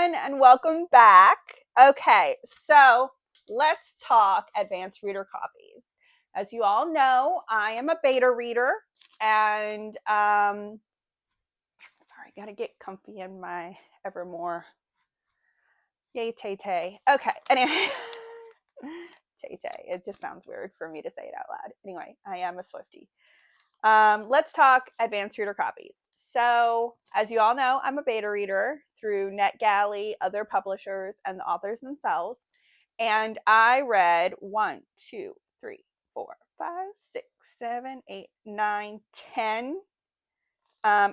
everyone, and welcome back. Okay, so let's talk advanced reader copies. As you all know, I am a beta reader, and sorry, gotta get comfy in my Evermore. Yay, Tay Tay. Okay, anyway, Tay Tay. It just sounds weird for me to say it out loud. Anyway, I am a Swiftie. Let's talk advanced reader copies. So, as you all know, I'm a beta reader through NetGalley, other publishers, and the authors themselves. And I read 1, 2, 3, 4, 5, 6, 7, 8, 9, 10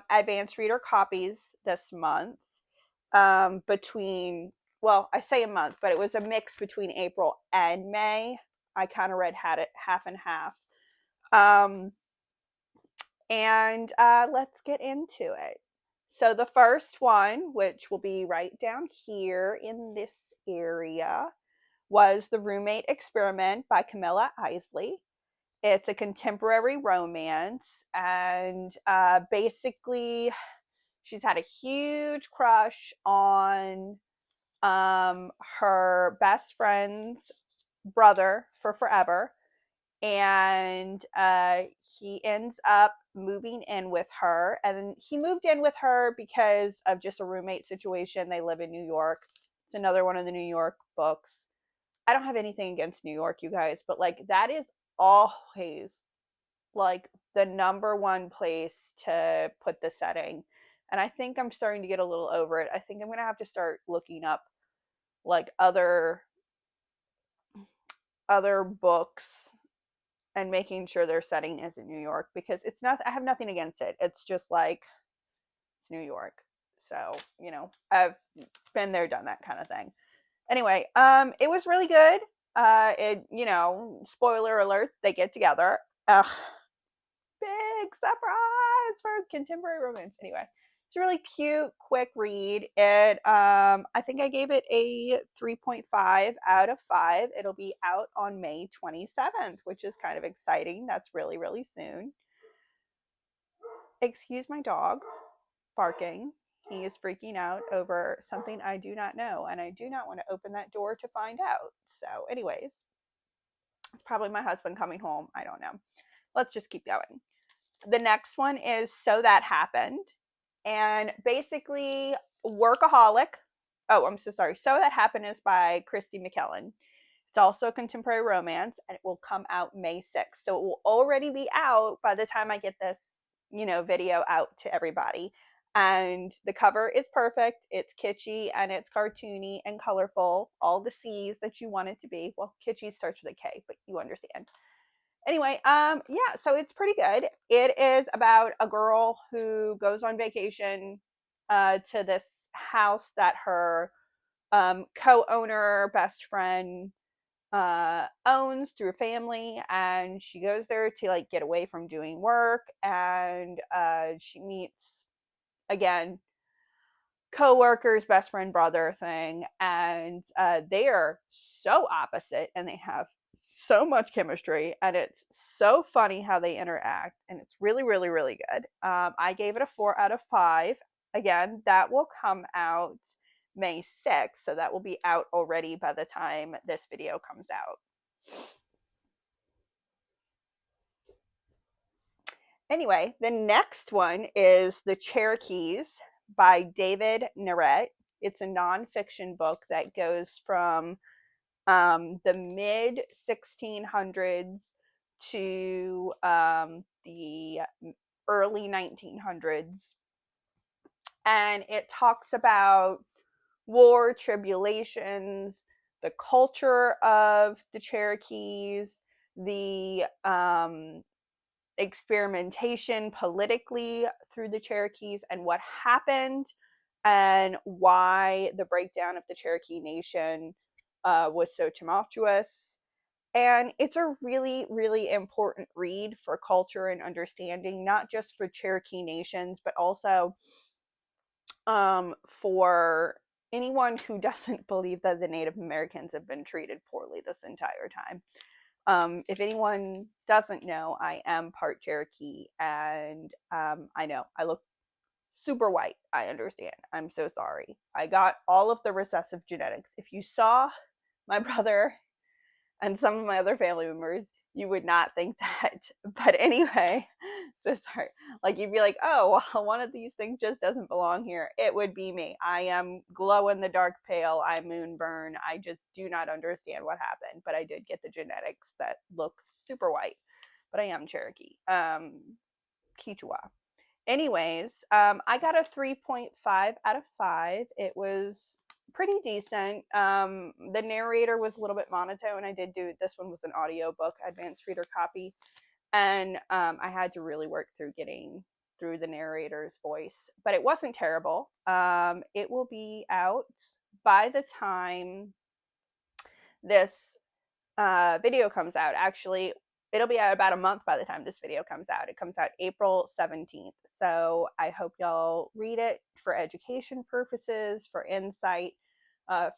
advanced reader copies this month. Well, I say a month, but it was a mix between April and May. I kind of had it half and half. And let's get into it. So the first one, which will be right down here in this area, was The Roommate Experiment by Camilla Isley. It's a contemporary romance, and basically, she's had a huge crush on her best friend's brother for forever, and he ends up moving in with her. And he moved in with her because of just a roommate situation. They live in New York. It's another one of the New York books. I don't have anything against New York, you guys, but like that is always like the number one place to put the setting. And I think I'm starting to get a little over it. I think I'm going to have to start looking up like other books and making sure their setting is in New York, because it's not, I have nothing against it. It's just like, it's New York. So, I've been there, done that kind of thing. Anyway, it was really good. Spoiler alert, they get together. Big surprise for contemporary romance. Anyway, it's a really cute, quick read. I think I gave it a 3.5 out of 5. It'll be out on May 27th, which is kind of exciting. That's really, really soon. Excuse my dog barking. He is freaking out over something I do not know, and I do not want to open that door to find out. So, anyways, it's probably my husband coming home. I don't know. Let's just keep going. The next one is So That Happened. And basically, workaholic. Oh, I'm so sorry. So That Happened is by Christy McKellen. It's also a contemporary romance, and it will come out May 6th. So it will already be out by the time I get this, video out to everybody. And the cover is perfect. It's kitschy and it's cartoony and colorful. All the C's that you want it to be. Well, kitschy starts with a K, but you understand. Anyway, yeah, so it's pretty good. It is about a girl who goes on vacation to this house that her co-owner, best friend, owns through family, and she goes there to like get away from doing work, and she meets again co-workers, best friend, brother thing, and they are so opposite, and they have so much chemistry, and it's so funny how they interact, and it's really, really, really good. I gave it a 4 out of 5. Again, that will come out May 6th, so that will be out already by the time this video comes out. Anyway, the next one is The Cherokees by David Narrett. It's a nonfiction book that goes from the mid 1600s to the early 1900s. And it talks about war, tribulations, the culture of the Cherokees, the experimentation politically through the Cherokees, and what happened, and why the breakdown of the Cherokee Nation was so tumultuous. And it's a really, really important read for culture and understanding, not just for Cherokee nations, but also for anyone who doesn't believe that the Native Americans have been treated poorly this entire time. If anyone doesn't know, I am part Cherokee, and I know I look super white. I understand. I'm so sorry. I got all of the recessive genetics. If you saw my brother and some of my other family members, you would not think that. But anyway, so sorry. Like you'd be like, oh, well, one of these things just doesn't belong here. It would be me. I am glow in the dark pale. I moonburn. I just do not understand what happened. But I did get the genetics that look super white. But I am Cherokee. Quechua. Anyways, I got a 3.5 out of 5. It was pretty decent. The narrator was a little bit monotone. I did do this one was an audio book, advanced reader copy, and I had to really work through getting through the narrator's voice, but it wasn't terrible. It will be out by the time this video comes out. Actually, it'll be out about a month by the time this video comes out. It comes out April 17th. So I hope y'all read it for education purposes, for insight,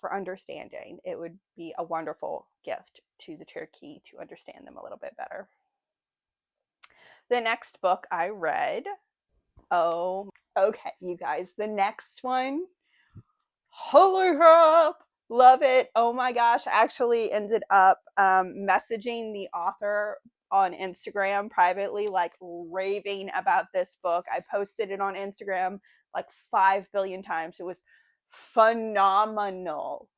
for understanding. It would be a wonderful gift to the Cherokee to understand them a little bit better. The next book I read, oh, okay, you guys, the next one, holy crap, love it. Oh my gosh, I actually ended up messaging the author on Instagram privately, like raving about this book. I posted it on Instagram like 5 billion times. It was phenomenal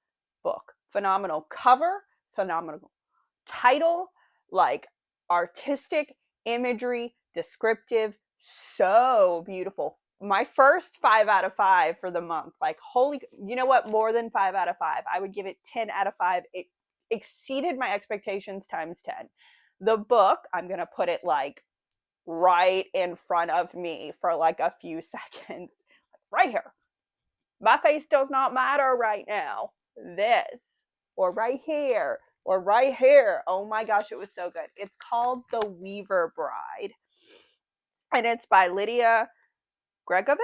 book, phenomenal cover, phenomenal title, like artistic imagery, descriptive, so beautiful. My first 5 out of 5 for the month. Like, holy, you know what? More than 5 out of 5. I would give it 10 out of 5. It exceeded my expectations times 10. The book, I'm going to put it like right in front of me for like a few seconds. Right here. My face does not matter right now. This, or right here, or right here. Oh my gosh, it was so good. It's called The Weaver Bride, and it's by Lydia Gregovic.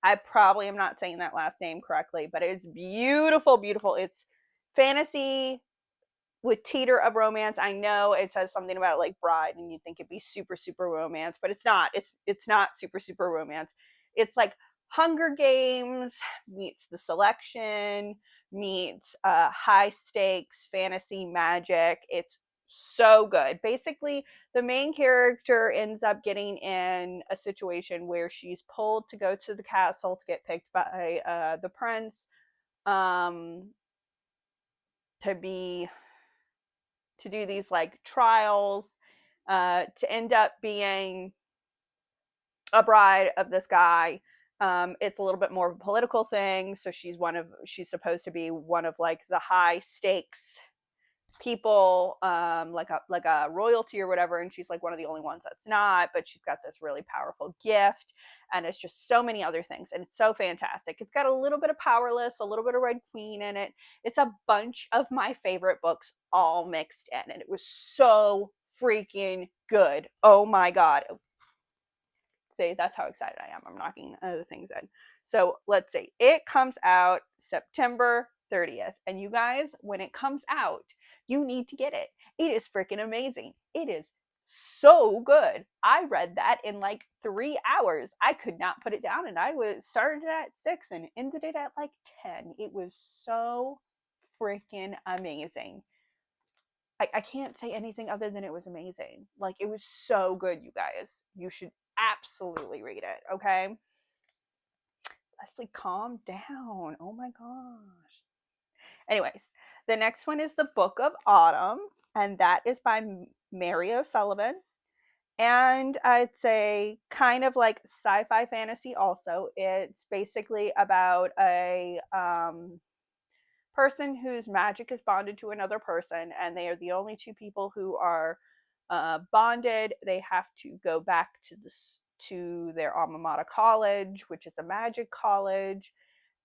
I probably am not saying that last name correctly, but it's beautiful, beautiful. It's fantasy with teeter of romance. I know it says something about like bride, and you think it'd be super, super romance, but it's not. It's not super, super romance. It's like Hunger Games meets The Selection meets high stakes fantasy magic. It's so good. Basically, the main character ends up getting in a situation where she's pulled to go to the castle to get picked by the prince, um, to be to do these like trials, to end up being a bride of this guy. It's a little bit more of a political thing. So she's supposed to be one of like the high stakes people, like a royalty or whatever, and she's like one of the only ones that's not, but she's got this really powerful gift, and it's just so many other things, and it's so fantastic. It's got a little bit of Powerless, a little bit of Red Queen in it. It's a bunch of my favorite books all mixed in, and it was so freaking good. Oh my god. See, that's how excited I am. I'm knocking other things in. So let's see. It comes out September 30th. And you guys, when it comes out, you need to get it. It is freaking amazing. It is so good. I read that in like 3 hours. I could not put it down, and I was started at 6 and ended it at like 10. It was so freaking amazing. I can't say anything other than it was amazing. Like, it was so good, you guys. You should absolutely read it, okay? Leslie, calm down. Oh my gosh. Anyways, the next one is The Book of Autumn, and that is by Mary O'Sullivan. And I'd say kind of like sci-fi fantasy also. It's basically about a person whose magic is bonded to another person, and they are the only two people who are bonded. They have to go back to their alma mater college, which is a magic college,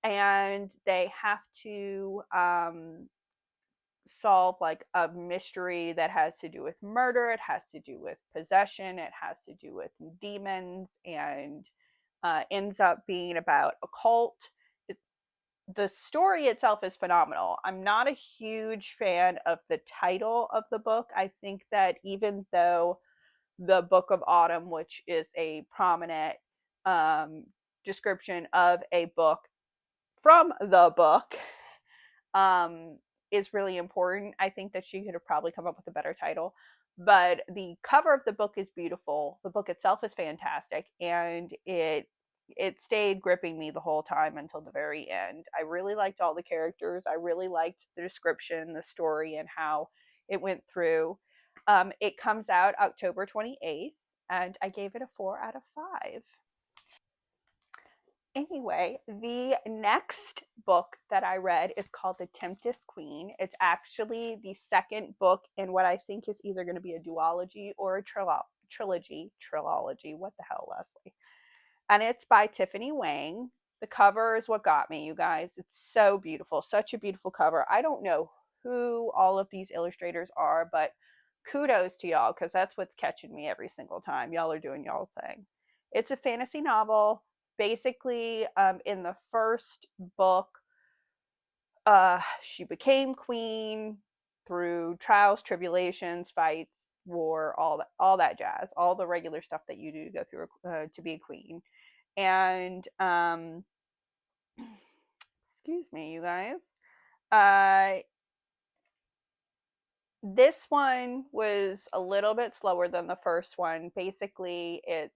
and they have to solve like a mystery that has to do with murder. It has to do with possession. It has to do with demons, and ends up being about a cult. It's the story itself is phenomenal. I'm not a huge fan of the title of the book. I think that even though the Book of Autumn, which is a prominent description of a book from the book um, is really important. I think that she could have probably come up with a better title. But the cover of the book is beautiful. The book itself is fantastic, and it stayed gripping me the whole time until the very end. I really liked all the characters. I really liked the description, the story, and how it went through. It comes out October 28th, and I gave it a 4 out of 5. Anyway, the next book that I read is called The Tempest Queen. It's actually the second book in what I think is either going to be a duology or a trilogy. Trilogy. What the hell, Leslie? And it's by Tiffany Wang. The cover is what got me, you guys. It's so beautiful. Such a beautiful cover. I don't know who all of these illustrators are, but kudos to y'all because that's what's catching me every single time. Y'all are doing y'all thing. It's a fantasy novel. Basically, in the first book, she became queen through trials, tribulations, fights, war, all that jazz, all the regular stuff that you do to go through to be a queen. And excuse me, you guys. Uh, this one was a little bit slower than the first one. Basically, it's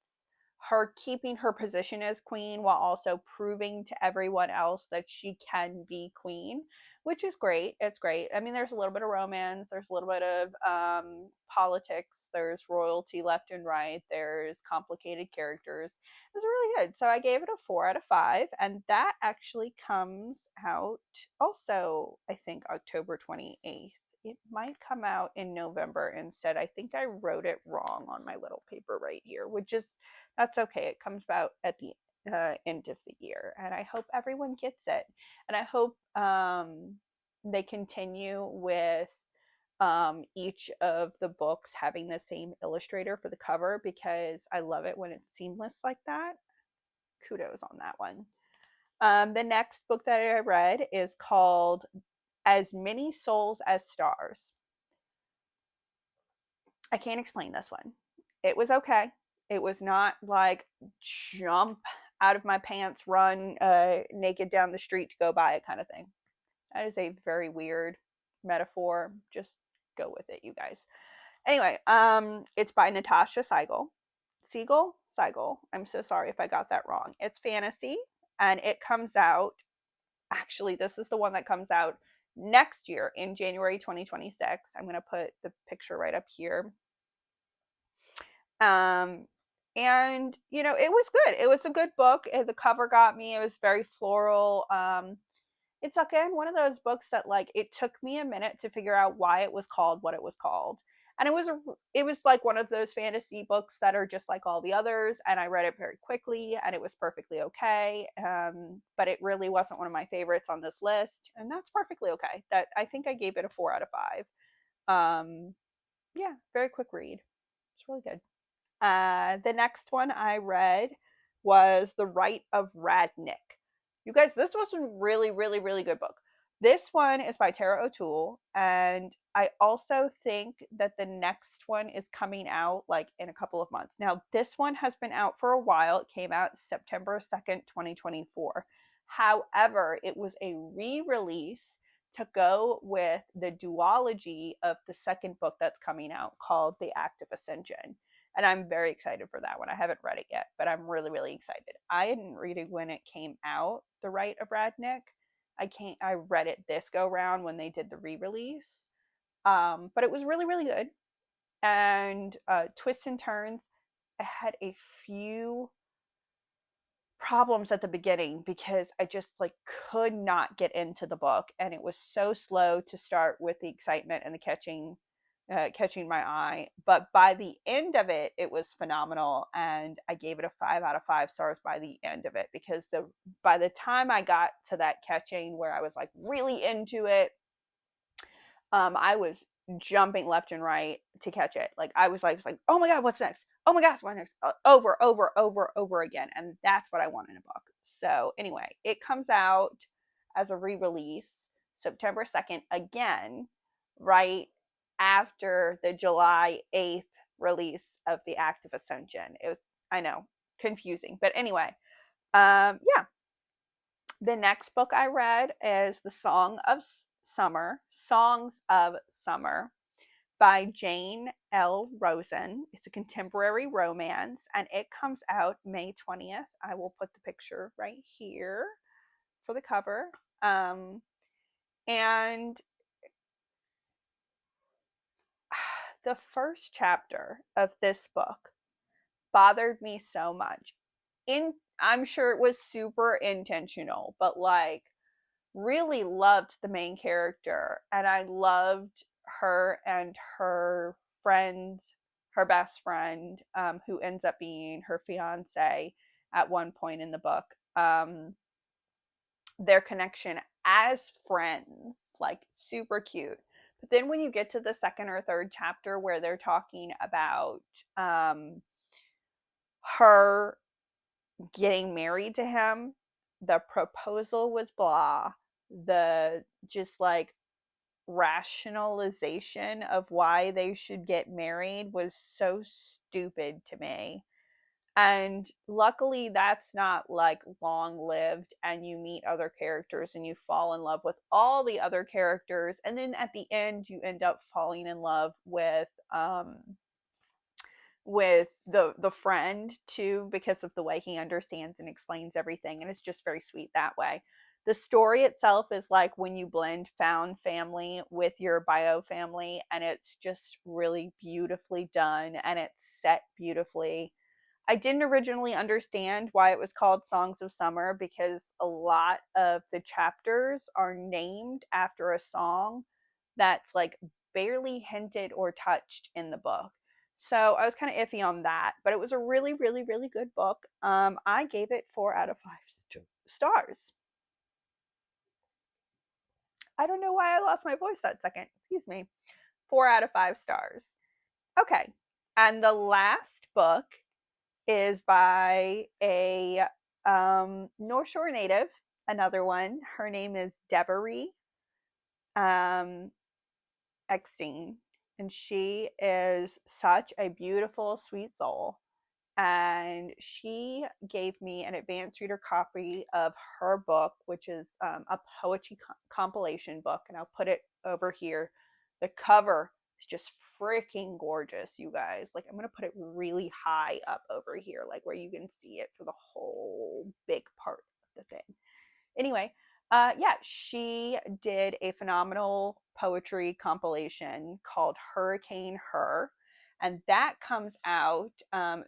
her keeping her position as queen while also proving to everyone else that she can be queen, which is great. It's great. I mean, there's a little bit of romance, there's a little bit of politics, there's royalty left and right, there's complicated characters. It was really good. So I gave it a 4 out of 5, and that actually comes out also, I think, October 28th. It might come out in November instead. I think I wrote it wrong on my little paper right here, which is that's okay. It comes out at the end of the year, and I hope everyone gets it. And I hope they continue with each of the books having the same illustrator for the cover because I love it when it's seamless like that. Kudos on that one. The next book that I read is called As Many Souls as Stars. I can't explain this one. It was okay. It was not like jump out of my pants, run naked down the street to go buy it kind of thing. That is a very weird metaphor. Just go with it, you guys. Anyway, it's by Natasha Seigel. Seigel. I'm so sorry if I got that wrong. It's fantasy, and it comes out. Actually, this is the one that comes out next year in January 2026. I'm going to put the picture right up here. Um, and it was good. It was a good book. The cover got me. It was very floral. It's again one of those books that like it took me a minute to figure out why it was called what it was called. And it was like one of those fantasy books that are just like all the others, and I read it very quickly and it was perfectly okay. But it really wasn't one of my favorites on this list, and that's perfectly okay. That I think I gave it a 4 out of 5. Yeah, very quick read. It's really good. The next one I read was The Rite of Radnick. You guys, this was a really, really, really good book. This one is by Tara O'Toole, and I also think that the next one is coming out like in a couple of months. Now, this one has been out for a while. It came out September 2nd, 2024. However, it was a re-release to go with the duology of the second book that's coming out called The Act of Ascension, and I'm very excited for that one. I haven't read it yet, but I'm really, really excited. I didn't read it when it came out, The Rite of Radnick. I read it this go round when they did the re-release. But it was really, really good. And twists and turns. I had a few problems at the beginning because I just like could not get into the book, and it was so slow to start with the excitement and the catching my eye. But by the end of it, it was phenomenal, and I gave it a 5 out of 5 stars by the end of it because by the time I got to that catching where I was like really into it, I was jumping left and right to catch it. Like I was like, oh my god, what's next? Oh my gosh, what's next? Over again, and that's what I want in a book. So anyway, it comes out as a re-release September 2nd again, right after the July 8th release of The Act of Ascension. It was, I know, confusing, but anyway, Yeah. The next book I read is The Songs of Summer by Jane L. Rosen. It's a contemporary romance and it comes out May 20th. I will put the picture right here for the cover. And the first chapter of this book bothered me so much. I'm sure it was super intentional, but like really loved the main character and I loved her and her friend, her best friend, who ends up being her fiance at one point in the book. Their connection as friends, like super cute. But then when you get to the second or third chapter where they're talking about her getting married to him, the proposal was blah. The just like rationalization of why they should get married was so stupid to me. And luckily, that's not like long lived, and you meet other characters and you fall in love with all the other characters. And then at the end, you end up falling in love with the friend too because of the way he understands and explains everything, and it's just very sweet that way. The story itself is like when you blend found family with your bio family, and it's just really beautifully done and it's set beautifully. I didn't originally understand why it was called Songs of Summer because a lot of the chapters are named after a song that's like barely hinted or touched in the book. So I was kind of iffy on that, but it was a really, really, really good book. I gave it 4 out of 5 stars. I don't know why I lost my voice that second. Excuse me. 4 out of 5 stars. Okay. And the last book is by a North Shore native, another one. Her name is Deborah um, Eckstein, and she is such a beautiful, sweet soul. And she gave me an advanced reader copy of her book, which is a poetry compilation book, and I'll put it over here. The cover is just freaking gorgeous, you guys. Like, I'm gonna put it really high up over here, like where you can see it for the whole big part of the thing. Anyway, yeah, she did a phenomenal poetry compilation called Hurricane Her, and that comes out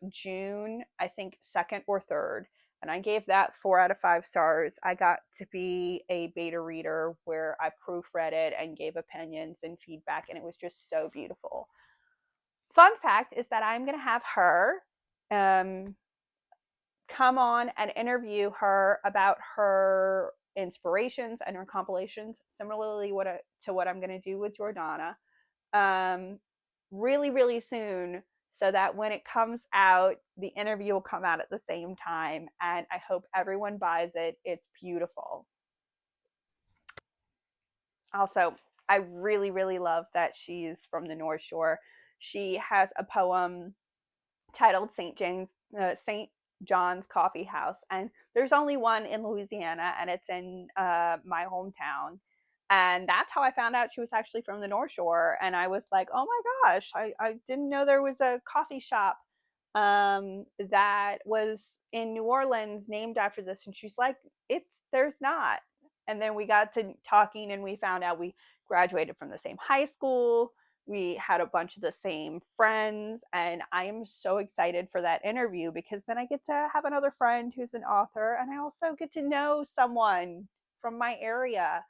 June, I think, 2nd or 3rd. And I gave that 4 out of 5 stars. I got to be a beta reader where I proofread it and gave opinions and feedback, and it was just so beautiful. Fun fact is that I'm going to have her um, come on and interview her about her inspirations and her compilations, similarly to what I'm going to do with Jordana, um, really, really soon, so that when it comes out, the interview will come out at the same time. And I hope everyone buys it. It's beautiful. Also, I really, really love that she's from the North Shore. She has a poem titled St. John's Coffee House, and there's only one in Louisiana, and it's in my hometown. And that's how I found out she was actually from the North Shore. And I was like, oh my gosh, I didn't know there was a coffee shop that was in New Orleans named after this. And she's like, there's not. And then we got to talking and we found out we graduated from the same high school. We had a bunch of the same friends, and I am so excited for that interview because then I get to have another friend who's an author, and I also get to know someone from my area.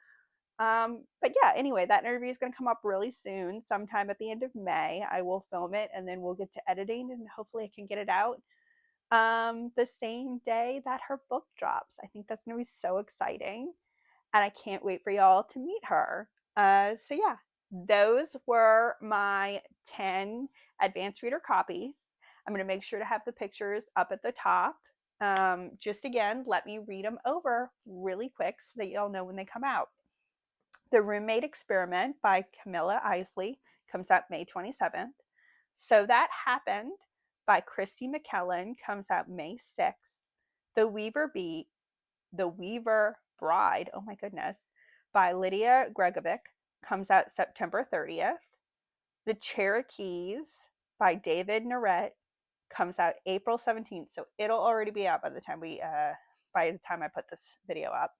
But yeah, anyway, that interview is going to come up really soon, sometime at the end of May. I will film it, and then we'll get to editing, and hopefully I can get it out the same day that her book drops. I think that's going to be so exciting, and I can't wait for y'all to meet her. So yeah, those were my 10 advanced reader copies. I'm going to make sure to have the pictures up at the top. Just again, let me read them over really quick so that y'all know when they come out. The Roommate Experiment by Camilla Isley comes out May 27th. So That Happened by Christy McKellen comes out May 6th. The Weaver Bee, The Weaver Bride, oh my goodness, by Lydia Gregovic comes out September 30th. The Cherokees by David Narette comes out April 17th. So it'll already be out by the time I put this video up.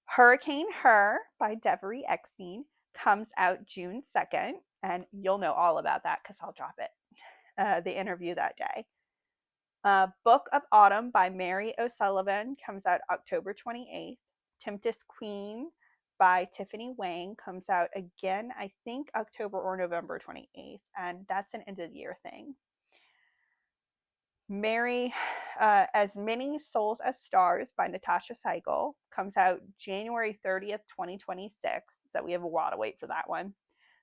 Hurricane Her by Devery Eckstein comes out June 2nd, and you'll know all about that because I'll drop it, the interview that day. Book of Autumn by Mary O'Sullivan comes out October 28th. Tempest Queen by Tiffany Wang comes out again, I think October or November 28th, and that's an end of the year thing. Mary, As Many Souls as Stars by Natasha Seigel comes out January 30th, 2026, so we have a while to wait for that one.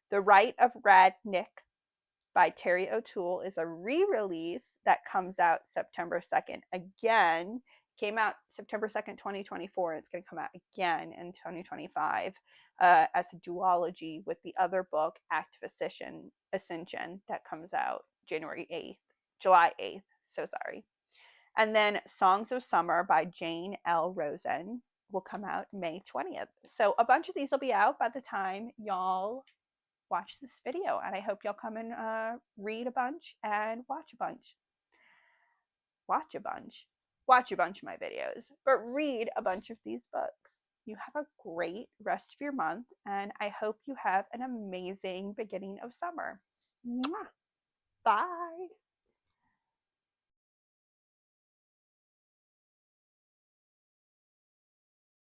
The Rite of Red Nick by Terry O'Toole is a re-release that comes out September 2nd. Again, came out September 2nd, 2024, and it's going to come out again in 2025 as a duology with the other book, Active Ascension, that comes out July 8th. So sorry. And then Songs of Summer by Jane L. Rosen will come out May 20th. So a bunch of these will be out by the time y'all watch this video, and I hope y'all come and read a bunch and watch a bunch of my videos, but read a bunch of these books. You have a great rest of your month, and I hope you have an amazing beginning of summer. Mwah! Bye.